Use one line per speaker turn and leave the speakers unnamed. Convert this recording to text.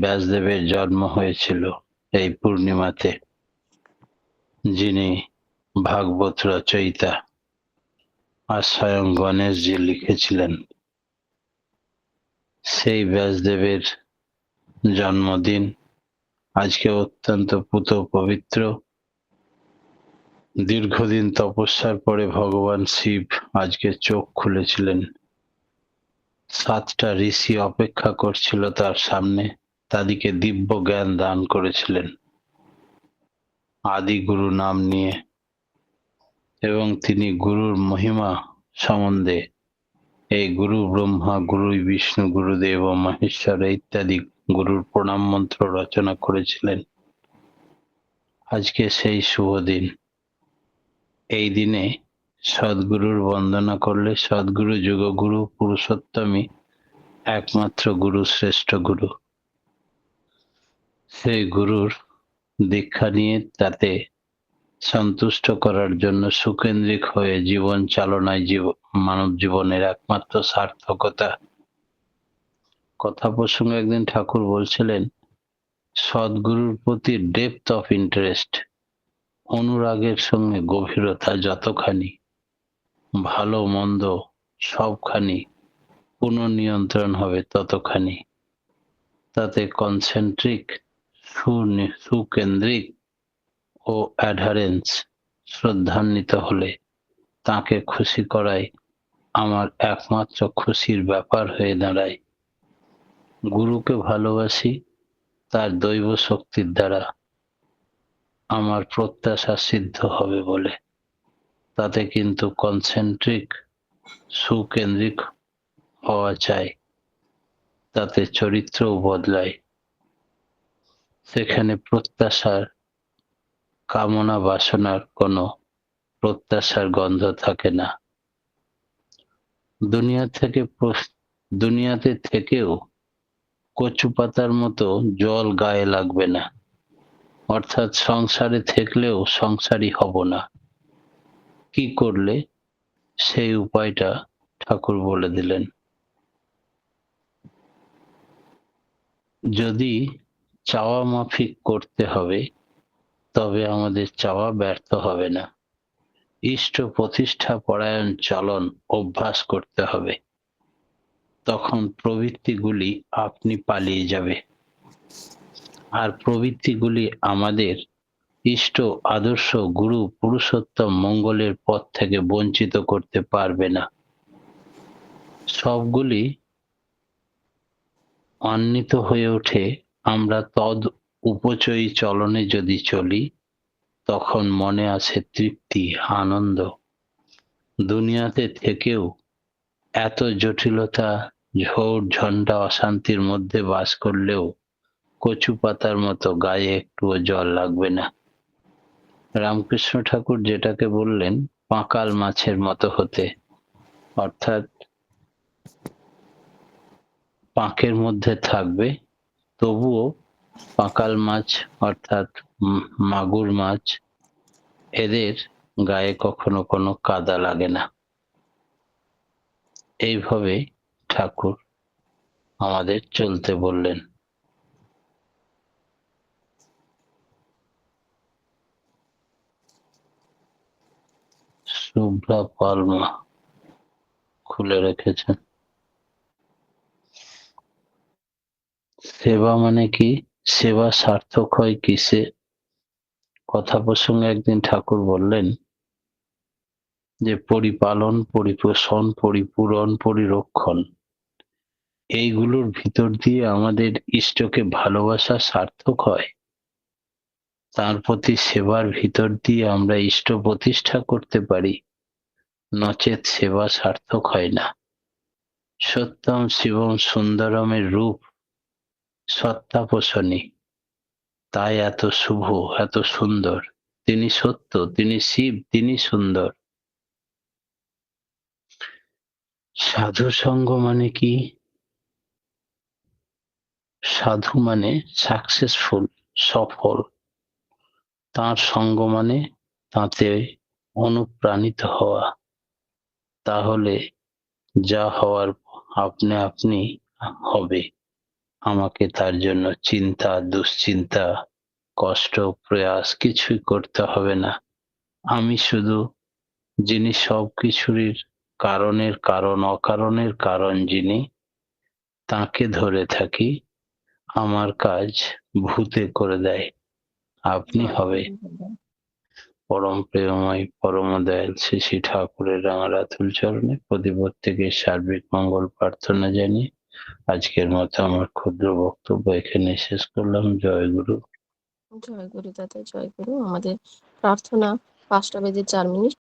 ব্যাসদেবের জন্ম হয়েছিল এই পূর্ণিমাতে, যিনি ভাগবত রচয়িতা আর স্বয়ং গণেশজি লিখেছিলেন। সেই ব্যাসদেবের জন্মদিন আজকে অত্যন্ত পুত পবিত্র। দীর্ঘদিন তপস্যার পরে ভগবান শিব আজকে চোখ খুলেছিলেন। 7টা ঋষি অপেক্ষা করছিল তার সামনে, তাদেরকে দিব্য জ্ঞান দান করেছিলেন আদি গুরু নাম নিয়ে, এবং তিনি গুরুর মহিমা সম্বন্ধে এই গুরু ব্রহ্মা, গুরু বিষ্ণু, গুরুদেব মহেশ্বর ইত্যাদি গুরুর প্রণাম মন্ত্র রচনা করেছিলেন। আজকে সেই শুভ দিন। এই দিনে সদ্গুরুর বন্দনা করলে, সদ্গুরু যুগগুরু পুরুষোত্তমী একমাত্র গুরু, শ্রেষ্ঠ গুরু, সেই গুরুর দীক্ষা নিয়ে তাতে সন্তুষ্ট করার জন্য সুকেন্দ্রিক হয়ে জীবন চালনায় মানব জীবনের একমাত্র সার্থকতা। কথা প্রসঙ্গে একদিন ঠাকুর বলছিলেন, সদ্গুরুর প্রতি ডেপথ অফ ইন্টারেস্ট, অনুরাগের সঙ্গে গভীরতা যতখানি, ভালো মন্দ সবখানি পুনঃনিয়ন্ত্রণ হবে ততখানি। তাতে কনসেন্ট্রিক, সুকেন্দ্রিক ও অ্যাডহারেন্স শ্রদ্ধান্বিত হলে তাকে খুশি করাই আমার একমাত্র খুশির ব্যাপার হয়ে দাঁড়ায়। গুরুকে ভালোবাসি তার দৈব শক্তির দ্বারা আমার প্রত্যাশা সিদ্ধ হবে বলে। তাতে কিন্তু কনসেন্ট্রিক, সুকেন্দ্রিক হওয়া চাই, তাতে চরিত্রও বদলায়। সেখানে প্রত্যাশার, কামনা বাসনার কোনো প্রত্যাশার গন্ধ থাকে না। দুনিয়াতে থেকেও কচু পাতার মতো জল গায়ে লাগবে না, অর্থাৎ সংসারে থাকলেও সংসারী হব না। কি করলে সেই উপায়টা ঠাকুর বলে দিলেন। যদি চাওয়া মাফিক করতে হবে, তবে আমাদের চাওয়া ব্যর্থ হবে না। ইষ্ট প্রতিষ্ঠা পরায়ণ চলন অভ্যাস করতে হবে, তখন প্রবৃত্তিগুলি আপনি পালিয়ে যাবে। আর প্রবৃত্তিগুলি আমাদের ইষ্ট আদর্শ গুরু পুরুষোত্তম মঙ্গলের পথ থেকে বঞ্চিত করতে পারবে না। সবগুলি অন্বিত হয়ে ওঠে আমরা তদ উপচয়ী চলনে যদি চলি, তখন মনে আসে তৃপ্তি, আনন্দ। দুনিয়াতে থেকেও এত জটিলতা, ঝড় ঝঞ্ঝা, অশান্তির মধ্যে বাস করলেও কচু পাতার মতো গায়ে একটুও জল লাগবে না। রামকৃষ্ণ ঠাকুর যেটাকে বললেন পাঁকাল মাছের মতো হতে, অর্থাৎ পাঁকের মধ্যে থাকবে, তবুও পাঁকাল মাছ অর্থাৎ মাগুর মাছ, এদের গায়ে কখনো কোনো কাদা লাগে না। এইভাবে ঠাকুর আমাদের চলতে বললেন। শুভ্রা পালমা খুলে রেখেছেন। সেবা মানে কি? সেবা সার্থক হয় কিসে? কথা প্রসঙ্গে একদিন ঠাকুর বললেন যে পরিপালন, পরিপোষণ, পরিপূরণ, পরিরক্ষণ, এইগুলোর ভিতর দিয়ে আমাদের ইষ্টকে ভালোবাসা সার্থক হয়। তার প্রতি সেবার ভিতর দিয়ে আমরা ইষ্ট প্রতিষ্ঠা করতে পারি, নচেৎ সেবা সার্থক হয় না। সত্যম শিবম সুন্দরমের রূপ সত্তাপোষণী, তাই এত শুভ, এত সুন্দর। তিনি সত্য, তিনি শিব, তিনি সুন্দর। সাধু সঙ্গ মানে কি? সাধু মানে সাকসেসফুল, সফল। তাঁর সঙ্গ মানে তাতে অনুপ্রাণিত হওয়া। তাহলে যা হওয়ার আপনি আপনি হবে। আমাকে তার জন্য চিন্তা, দুশ্চিন্তা, কষ্ট, প্রয়াস কিছুই করতে হবে না। আমি শুধু যিনি সবকিছুরই কারণের কারণ, অকারণের কারণ যিনি, তাঁকে ধরে থাকি। আমার কাজ ভূতে করে দেয়। আপনি
জয়
হবে
গুরু দাদা।
পরম প্রেমময়, পরম দয়াল শ্রী শ্রী ঠাকুরের রাঙা রাতুল চরণে প্রতিপ্রত্যেকের সার্বিক মঙ্গল প্রার্থনা জানিয়ে আজকের মতো আমার ক্ষুদ্র বক্তব্য এখানে শেষ করলাম। জয় গুরু।
জয় গুরু দাদা, জয় গুরু। আমাদের প্রার্থনা ৫টা বেজে ৪ মিনিট।